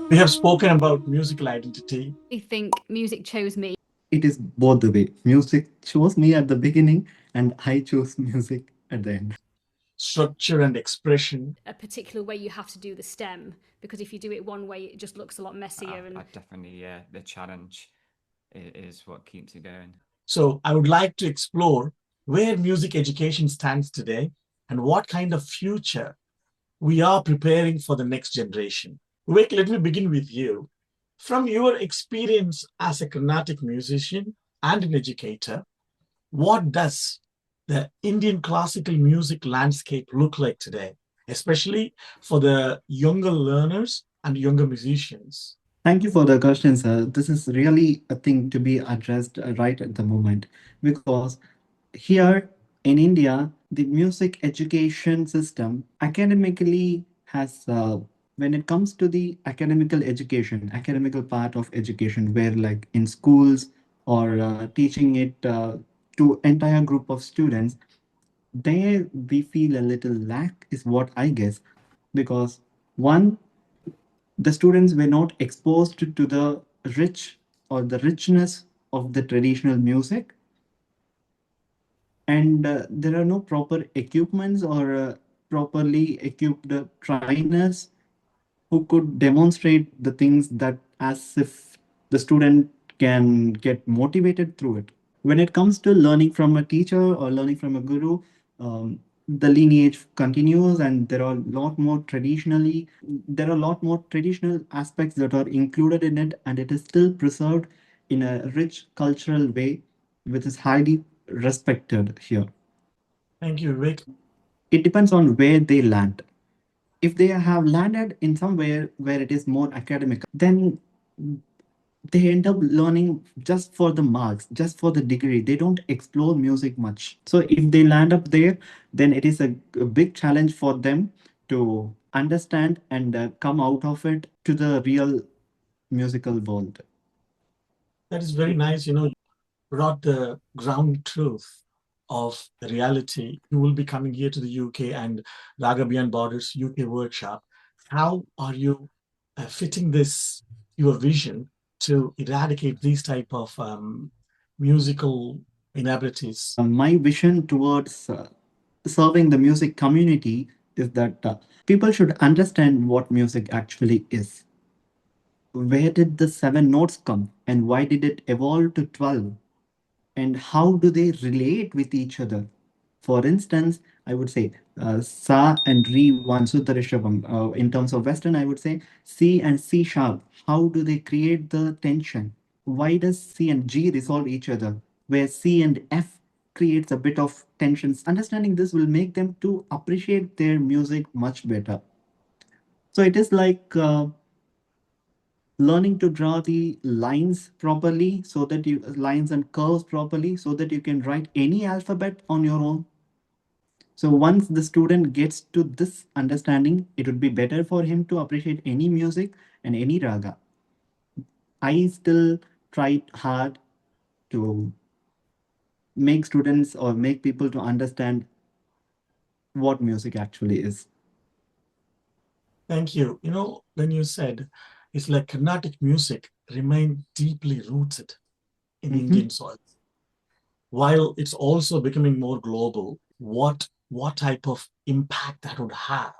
We have spoken about musical identity, I think music chose me. It is both the way. Music chose me at the beginning, and I chose music at the end. structure, and expression. A particular way you have to do the stem, because if you do it one way, it just looks a lot messier. And I definitely, yeah, the challenge is what keeps it going. So I would like to explore where music education stands today and what kind of future we are preparing for the next generation. Vivek, let me begin with you. From your experience as a Carnatic musician and an educator, what does the Indian classical music landscape look like today, especially for the younger learners and younger musicians? Thank you for the question, sir. This is really a thing to be addressed right at the moment because here in India, the music education system academically has, when it comes to the academical education, academical part of education, where like in schools or teaching it to entire group of students, there we feel a little lack is what I guess, because one, the students were not exposed to the rich or the richness of the traditional music, and there are no proper equipments or properly equipped trainers who could demonstrate the things that as if the student can get motivated through it. When it comes to learning from a teacher or learning from a guru, the lineage continues, and there are a lot more traditional aspects that are included in it, and it is still preserved in a rich cultural way, which is highly respected here. Thank you, Vivek. It depends on where they land. If they have landed in somewhere where it is more academic, then they end up learning just for the marks, just for the degree. They don't explore music much. So if they land up there, then it is a big challenge for them to understand and come out of it to the real musical world. That is very nice. Brought the ground truth of the reality. You will be coming here to the UK and Raga Beyond Borders UK workshop. How are you fitting this, your vision, to eradicate these type of musical inabilities? My vision towards serving the music community is that people should understand what music actually is. Where did the seven notes come, and why did it evolve to 12? And how do they relate with each other? For instance, I would say Sa and Re one Sudha Rishabham. In terms of Western, I would say C and C sharp. How do they create the tension? Why does C and G resolve each other? Where C and F creates a bit of tensions. Understanding this will make them to appreciate their music much better. So it is like learning to draw the lines properly, so that you lines and curves properly, so that you can write any alphabet on your own. So once the student gets to this understanding, it would be better for him to appreciate any music and any raga. I still tried hard to make students or make people to understand what music actually is. Thank you. When you said it's like Carnatic music remained deeply rooted in Mhm. Indian soil, while it's also becoming more global, what type of impact that would have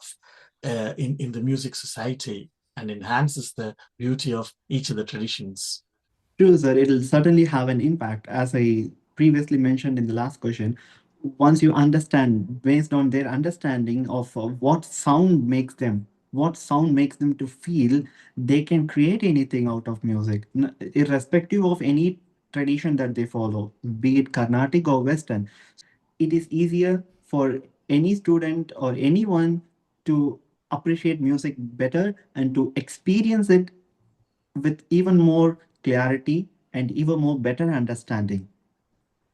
in the music society and enhances the beauty of each of the traditions. True, sir. It'll certainly have an impact. As I previously mentioned in the last question, once you understand, based on their understanding of what sound makes them to feel, they can create anything out of music, irrespective of any tradition that they follow, be it Carnatic or Western. It is easier for any student or anyone to appreciate music better and to experience it with even more clarity and even more better understanding.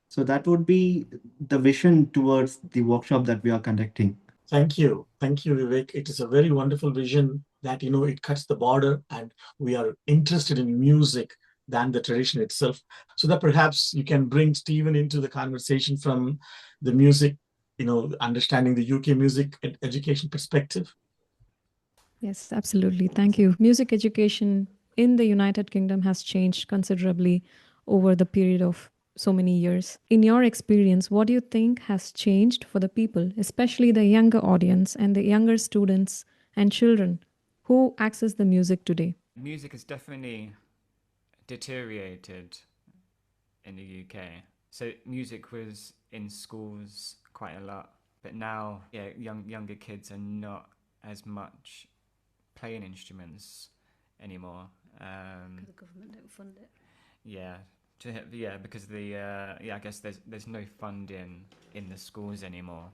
So that would be the vision towards the workshop that we are conducting. Thank you, Vivek. It is a very wonderful vision that it cuts the border, and we are interested in music than the tradition itself. So that perhaps you can bring Stephen into the conversation from the music, understanding the UK music education perspective. Yes, absolutely. Thank you. Music education in the United Kingdom has changed considerably over the period of so many years. In your experience, what do you think has changed for the people, especially the younger audience and the younger students and children who access the music today? Music has definitely deteriorated in the UK. So music was in schools quite a lot, but now, yeah, younger kids are not as much playing instruments anymore. Because the government don't fund it. Yeah, because I guess there's no funding in the schools anymore.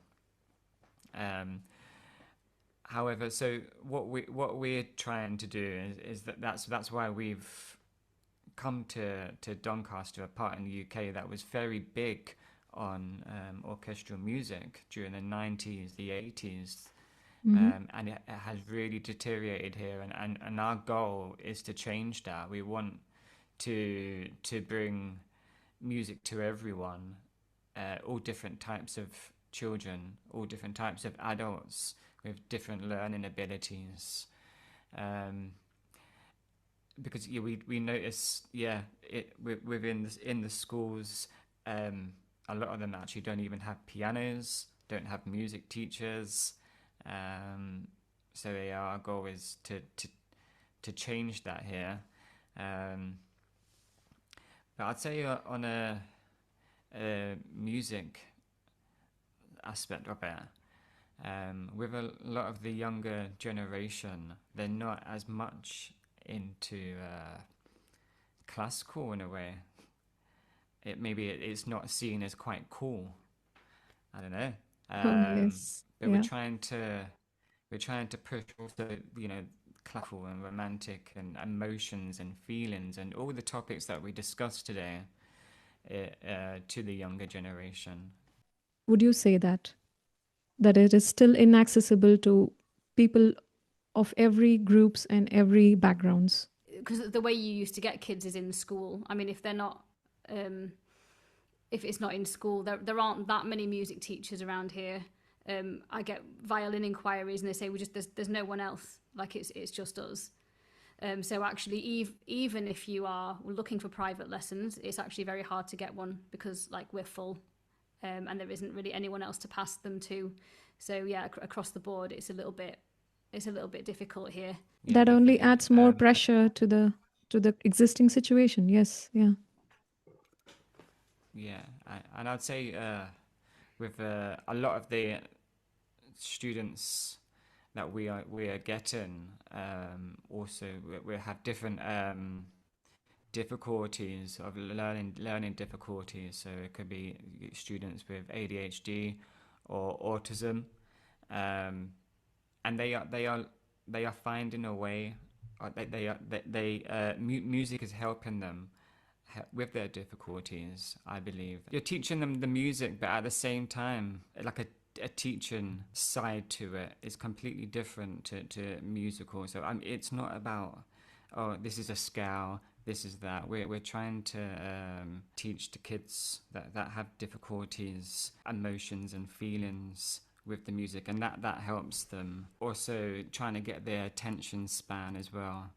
However, so what we're trying to do is that's why we've come to Doncaster, a part in the UK that was very big on orchestral music during the 90s, the 80s. And it has really deteriorated here, and our goal is to change that. We want to bring music to everyone, all different types of children, all different types of adults with different learning abilities. Because we notice in the schools, a lot of them actually don't even have pianos, don't have music teachers. So our goal is to change that here. But I'd say on a music aspect of it, with a lot of the younger generation, they're not as much into classical in a way. It's not seen as quite cool. I don't know. Yes. But Yeah. we're trying to push also, classical and romantic and emotions and feelings and all the topics that we discussed today to the younger generation. Would you say that it is still inaccessible to people of every groups and every backgrounds? Because the way you used to get kids is in school. I mean, if they're not, if it's not in school, there aren't that many music teachers around here. I get violin inquiries and they say there's no one else. Like it's just us. So actually, even if you are looking for private lessons, it's actually very hard to get one because like we're full, and there isn't really anyone else to pass them to. So yeah, across the board, it's a little bit difficult here. Yeah, That only definitely. adds more pressure to the existing situation. Yes, yeah. Yeah, and I'd say with a lot of the students that we are getting, also we have different difficulties of learning difficulties. So it could be students with ADHD or autism, and they are finding a way. Music is helping them with their difficulties, I believe. You're teaching them the music, but at the same time, like a teaching side to it is completely different to musical. So it's not about, oh, this is a scale, this is that. We're trying to teach the kids that have difficulties, emotions and feelings with the music, and that helps them. Also trying to get their attention span as well.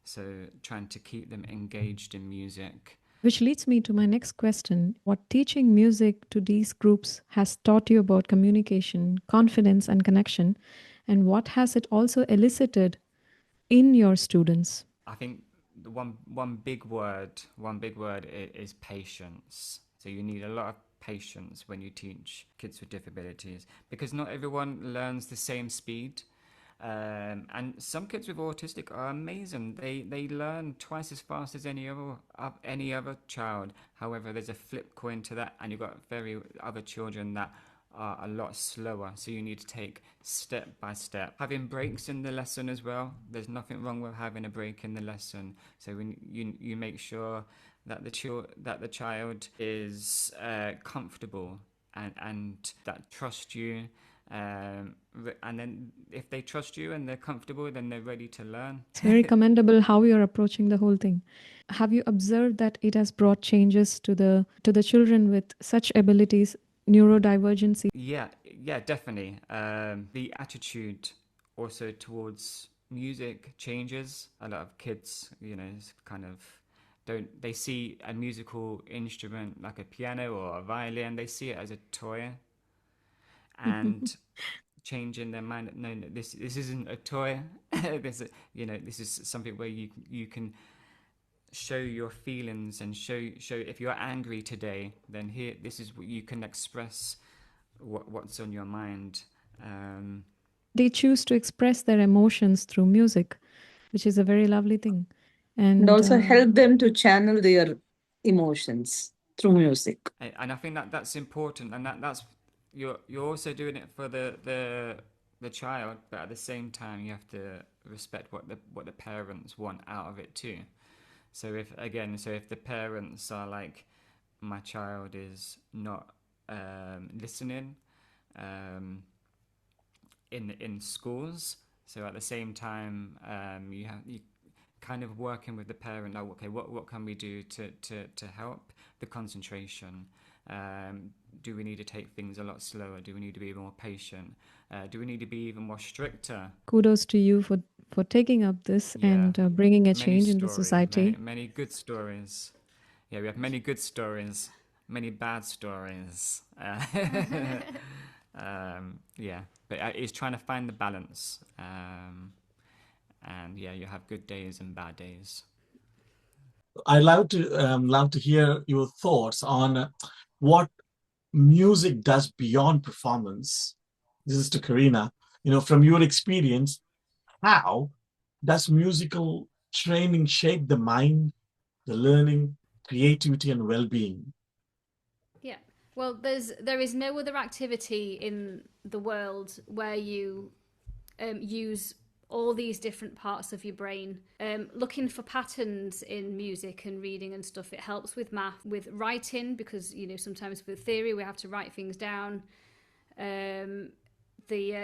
So trying to keep them engaged in music. Which leads me to my next question. What teaching music to these groups has taught you about communication, confidence, and connection? And what has it also elicited in your students? I think the one big word is patience. So you need a lot of patience when you teach kids with disabilities, because not everyone learns the same speed. And some kids with autistic are amazing. They learn twice as fast as any other child. However, there's a flip coin to that, and you've got other children that are a lot slower. So you need to take step by step. Having breaks in the lesson as well. There's nothing wrong with having a break in the lesson. So when you make sure that the child is comfortable and that trust you. And then if they trust you and they're comfortable, then they're ready to learn. It's very commendable how you're approaching the whole thing. Have you observed that it has brought changes to the children with such abilities, neurodivergency? Yeah, definitely. The attitude also towards music changes. A lot of kids, kind of they see a musical instrument like a piano or a violin, they see it as a toy, and changing their mind. No, this isn't a toy. This is something where you can show your feelings and show if you're angry today, then here, this is what you can express, what's on your mind. They choose to express their emotions through music, which is a very lovely thing. And also help them to channel their emotions through music. And I think that's important, and that's you're also doing it for the child, but at the same time you have to respect what the parents want out of it too. So if the parents are like, my child is not listening in schools, so at the same time you kind of working with the parent, like, okay, what can we do to help the concentration? Do we need to take things a lot slower? Do we need to be more patient? Do we need to be even more stricter? Kudos to you for taking up this and bringing a change in the society. Many good stories. Yeah, we have many good stories, many bad stories. But it's trying to find the balance. And you have good days and bad days. I love to hear your thoughts on what music does beyond performance. This is to Karina. From your experience, how does musical training shape the mind, the learning, creativity, and well-being? Yeah. Well, there is no other activity in the world where you use all these different parts of your brain. Looking for patterns in music and reading and stuff, it helps with math, with writing, because sometimes with theory we have to write things down. The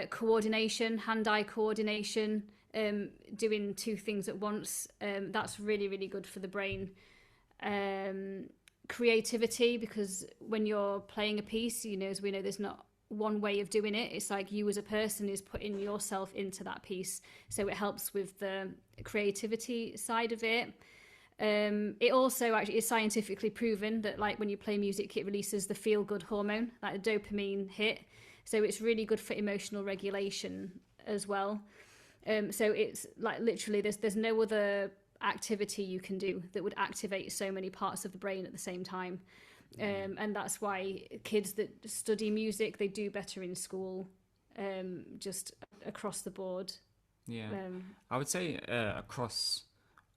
coordination, hand-eye coordination, doing two things at once, that's really, really good for the brain. Creativity, because when you're playing a piece, as we know, there's not one way of doing it. It's like you as a person is putting yourself into that piece, so it helps with the creativity side of it. It also actually is scientifically proven that, like, when you play music, it releases the feel-good hormone, like a dopamine hit, so it's really good for emotional regulation as well. So it's like, literally, there's no other activity you can do that would activate so many parts of the brain at the same time. And that's why kids that study music, they do better in school, just across the board. I would say across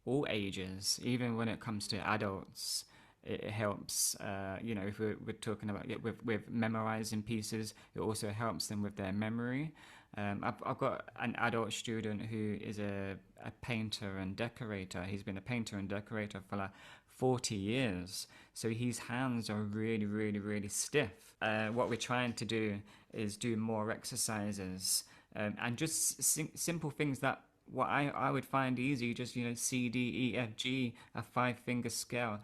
all ages, even when it comes to adults, it helps. If we're talking about with memorizing pieces, it also helps them with their memory. I've got an adult student who is a painter and decorator. He's been a painter and decorator for like 40 years, so his hands are really, really, really stiff. What we're trying to do is do more exercises, and just simple things that what I would find easy, just C, D, E, F, G, a 5-finger scale.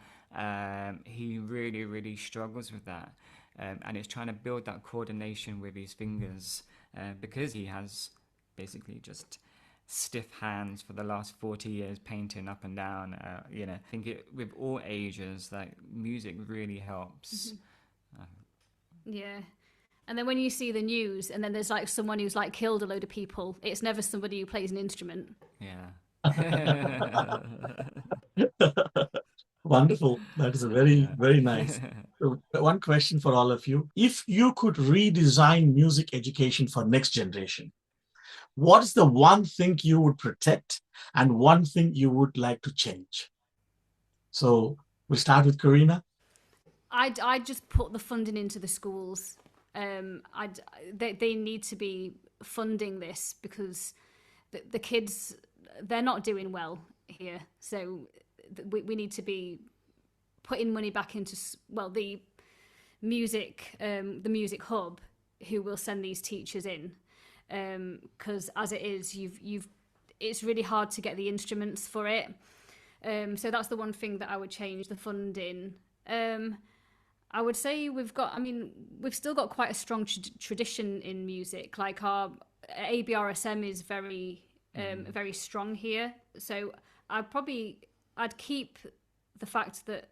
He really, really struggles with that, and it's trying to build that coordination with his fingers, because he has basically just stiff hands for the last 40 years painting up and down. I think with all ages, like, music really helps. Yeah. And then when you see the news and then there's like someone who's like killed a load of people, it's never somebody who plays an instrument. Wonderful. That is a very, very nice. So, one question for all of you. If you could redesign music education for next generation, what is the one thing you would protect and one thing you would like to change? So we'll start with Karina. I'd just put the funding into the schools. They need to be funding this, because the kids, they're not doing well here. So we need to be putting money back into, well, the music hub, who will send these teachers in. Because as it is, it's really hard to get the instruments for it. So that's the one thing that I would change, the funding. I would say we've still got quite a strong tradition in music. Like our ABRSM is very very strong here. So I'd keep the fact that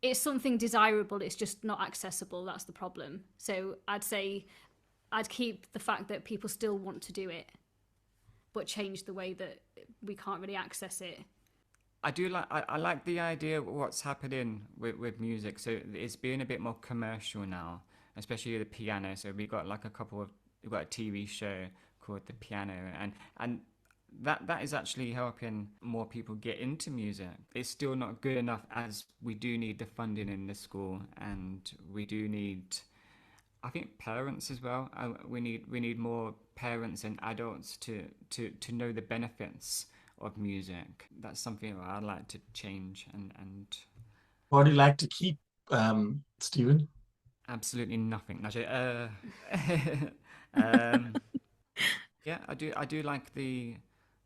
it's something desirable, it's just not accessible. That's the problem. So I'd say I'd keep the fact that people still want to do it, but change the way that we can't really access it. I like the idea of what's happening with music. So it's being a bit more commercial now, especially the piano. So we've got a TV show called The Piano, and that is actually helping more people get into music. It's still not good enough, as we do need the funding in the school, and we do need, I think, parents as well. We need more parents and adults to know the benefits of music. That's something that I'd like to change. And What do you like to keep, Stephen? absolutely nothing. Actually, yeah, I do like the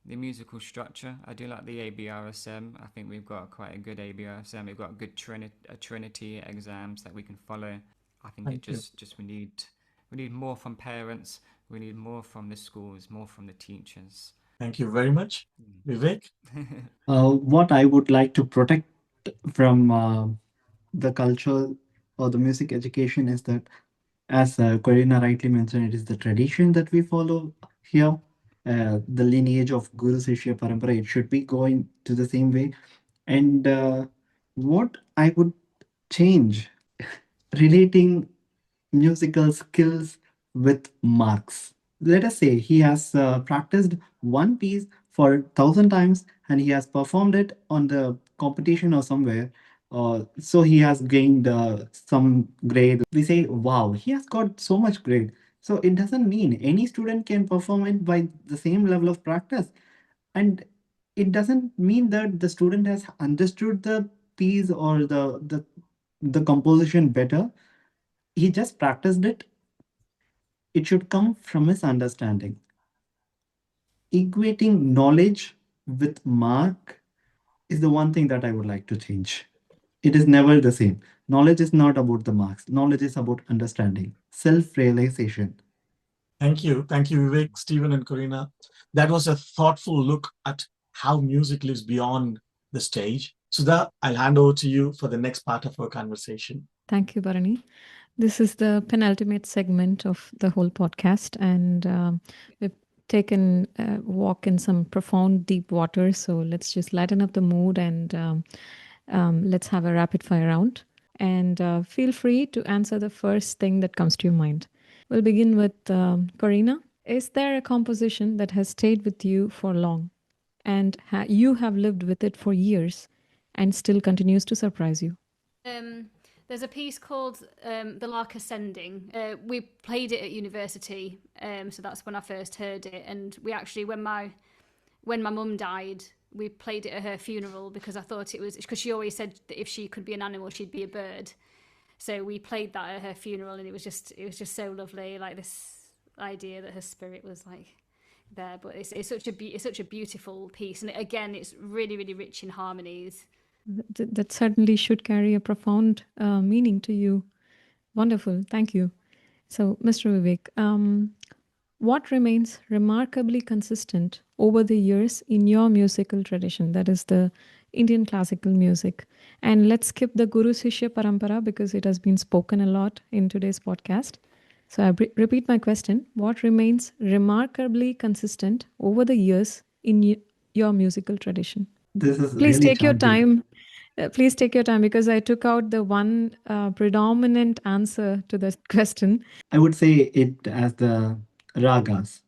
musical structure. I do like the ABRSM. I think we've got quite a good ABRSM. We've got good Trinity exams that we can follow. I think we need more from parents. We need more from the schools, more from the teachers. Thank you very much. Viveck? What I would like to protect from the culture or the music education is that, as Corina rightly mentioned, it is the tradition that we follow here. The lineage of Guru Sishya Parampara, it should be going to the same way. And what I would change, relating musical skills with marks. Let us say he has practiced one piece for 1,000 times and he has performed it on the competition or somewhere. So he has gained some grade. We say, wow, he has got so much grade. So it doesn't mean any student can perform it by the same level of practice. And it doesn't mean that the student has understood the piece or the composition better. He just practiced it. It should come from his understanding. Equating knowledge with mark is the one thing that I would like to change. It is never the same. Knowledge is not about the marks. Knowledge is about understanding, self-realization. Thank you, Vivek, Stephen, and Corina. That was a thoughtful look at how music lives beyond the stage. Sudha, I'll hand over to you for the next part of our conversation. Thank you, Bharani. This is the penultimate segment of the whole podcast, and we've taken a walk in some profound, deep water. So let's just lighten up the mood and let's have a rapid fire round. And feel free to answer the first thing that comes to your mind. We'll begin with Corina. Is there a composition that has stayed with you for long and you have lived with it for years and still continues to surprise you? There's a piece called The Lark Ascending. We played it at university, so that's when I first heard it. And we actually, when my mum died, we played it at her funeral because I thought it was, because she always said that if she could be an animal, she'd be a bird. So we played that at her funeral, and it was just so lovely, like this idea that her spirit was like there. But it's such a beautiful piece, and again, it's really, really rich in harmonies. That certainly should carry a profound meaning to you. Wonderful. Thank you. So, Mr. Viveck, what remains remarkably consistent over the years in your musical tradition, that is the Indian classical music? And let's skip the Guru Sishya Parampara because it has been spoken a lot in today's podcast. So I repeat my question. What remains remarkably consistent over the years in your musical tradition? This is Please really take your challenging. time. Please take your time because I took out the one predominant answer to the question. I would say it as the ragas.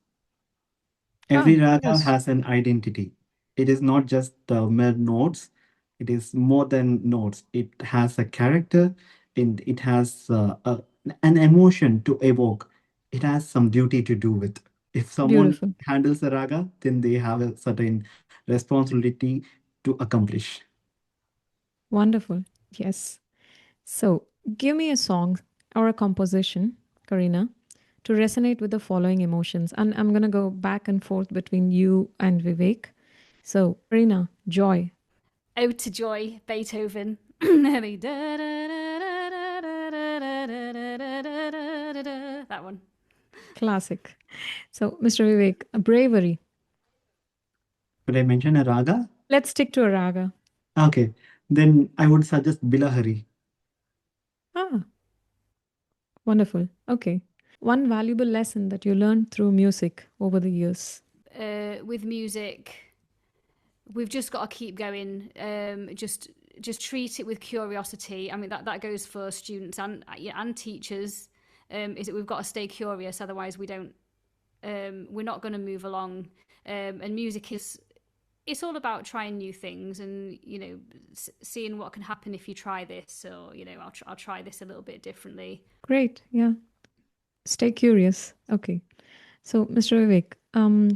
Every raga Yes. has an identity. It is not just the mere notes. It is more than notes. It has a character, and it has an emotion to evoke. It has some duty to do with. If someone Beautiful. handles a raga, then they have a certain responsibility to accomplish. Wonderful. Yes. So give me a song or a composition, Karina, to resonate with the following emotions. And I'm going to go back and forth between you and Vivek. So, Karina, joy. Ode to Joy, Beethoven. That one. Classic. So, Mr. Vivek, bravery. Could I mention a raga? Let's stick to a raga. Okay, then I would suggest Bilahari. Ah, wonderful. Okay. One valuable lesson that you learned through music over the years. With music, we've just got to keep going. Just treat it with curiosity. I mean, that goes for students and teachers. Is that we've got to stay curious, otherwise we don't. We're not going to move along. And music it's all about trying new things and seeing what can happen if you try this, or I'll try this a little bit differently. Great. Yeah. Stay curious. Okay. So, Mr. Vivek,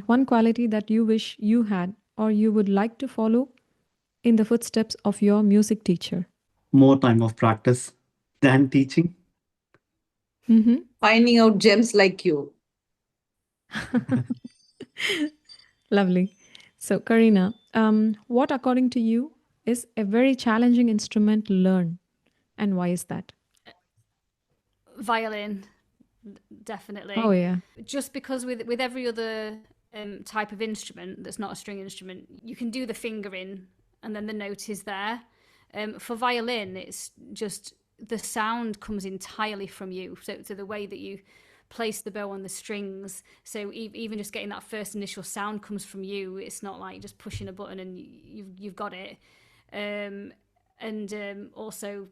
one quality that you wish you had or you would like to follow in the footsteps of your music teacher. More time of practice than teaching. Mm-hmm. Finding out gems like you. Lovely. So, Karina, what according to you is a very challenging instrument to learn, and why is that? Violin, definitely. Oh, yeah. Just because with every other type of instrument that's not a string instrument, you can do the fingering and then the note is there. For violin, it's just the sound comes entirely from you. So the way that you place the bow on the strings, so even just getting that first initial sound comes from you. It's not like just pushing a button and you've got it. Also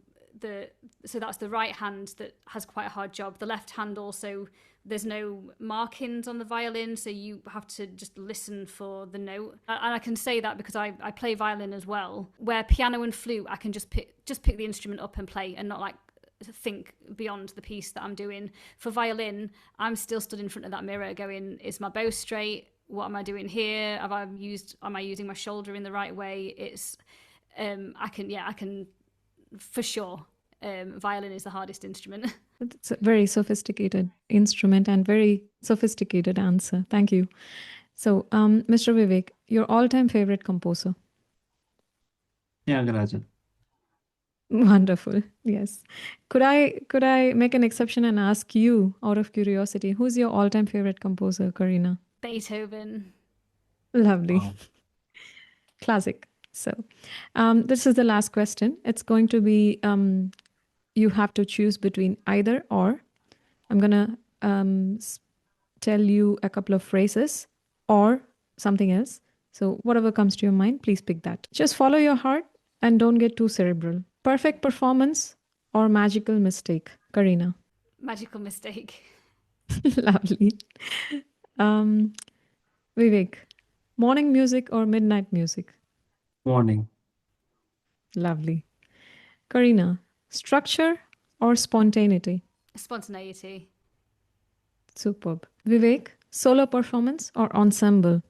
so that's the right hand that has quite a hard job. The left hand also, there's no markings on the violin, so you have to just listen for the note. And I can say that because I play violin as well, where piano and flute I can just pick the instrument up and play and not like think beyond the piece that I'm doing. For violin, I'm still stood in front of that mirror going, is my bow straight? What am I doing here? Am I using my shoulder in the right way? It's I can for sure. Violin is the hardest instrument. It's a very sophisticated instrument and very sophisticated answer. Thank you. So, Mr. Vivek, your all-time favorite composer? Iyengar. Wonderful. Yes. Could I make an exception and ask you, out of curiosity, who's your all-time favorite composer, Karina? Beethoven. Lovely. Wow. Classic. So, this is the last question. It's going to be you have to choose between either or. I'm going to tell you a couple of phrases or something else. So, whatever comes to your mind, please pick that. Just follow your heart and don't get too cerebral. Perfect performance or magical mistake, Karina? Magical mistake. Lovely. Vivek, morning music or midnight music? Morning. Lovely. Karina, structure or spontaneity? Spontaneity. Superb. Vivek, solo performance or ensemble?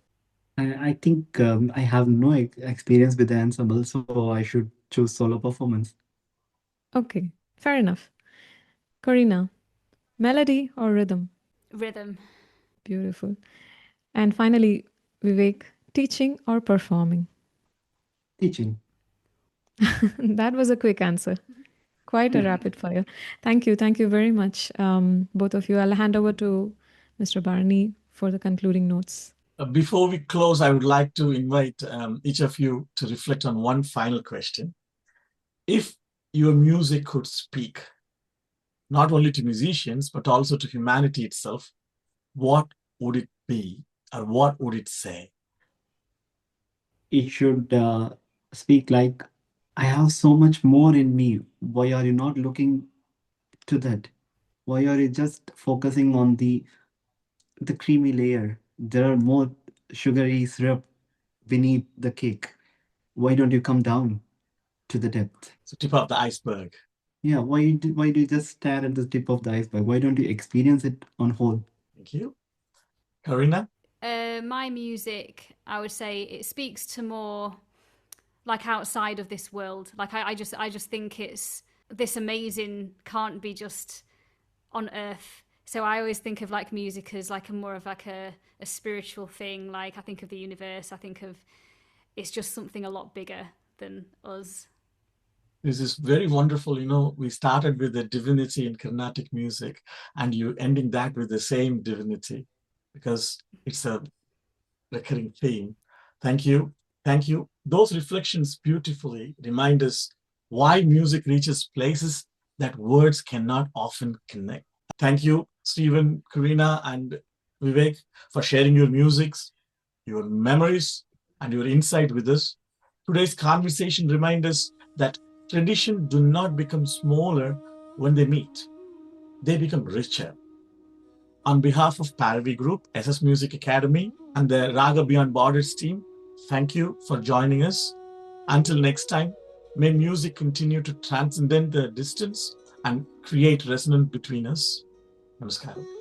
I think I have no experience with the ensemble, so I should choose solo performance. Okay, fair enough. Karina, melody or rhythm? Rhythm. Beautiful. And finally, Vivek, teaching or performing? Teaching. That was a quick answer. Quite a rapid fire. Thank you. Thank you very much, both of you. I'll hand over to Mr. Bharani for the concluding notes. Before we close, I would like to invite each of you to reflect on one final question. If your music could speak, not only to musicians, but also to humanity itself, what would it be or what would it say? It should speak like, I have so much more in me. Why are you not looking to that? Why are you just focusing on the creamy layer? There are more sugary syrup beneath the cake. Why don't you come down to the depth? So tip of the iceberg. Yeah, why do you just stare at the tip of the iceberg? Why don't you experience it on whole? Thank you. Karina? My music, I would say it speaks to more like outside of this world. Like I just think it's this amazing can't be just on earth. So I always think of like music as like a more of like a spiritual thing. Like I think of the universe. I think of it's just something a lot bigger than us. This is very wonderful. We started with the divinity in Carnatic music and you ending that with the same divinity because it's a recurring theme. Thank you. Thank you. Those reflections beautifully remind us why music reaches places that words cannot often connect. Thank you, Stephen, Karina, and Vivek, for sharing your musics, your memories, and your insight with us. Today's conversation reminds us that tradition do not become smaller when they meet. They become richer. On behalf of ParaV Group, SS Music Academy, and the Raga Beyond Borders team, thank you for joining us. Until next time, may music continue to transcend the distance and create resonance between us. Namaskaram.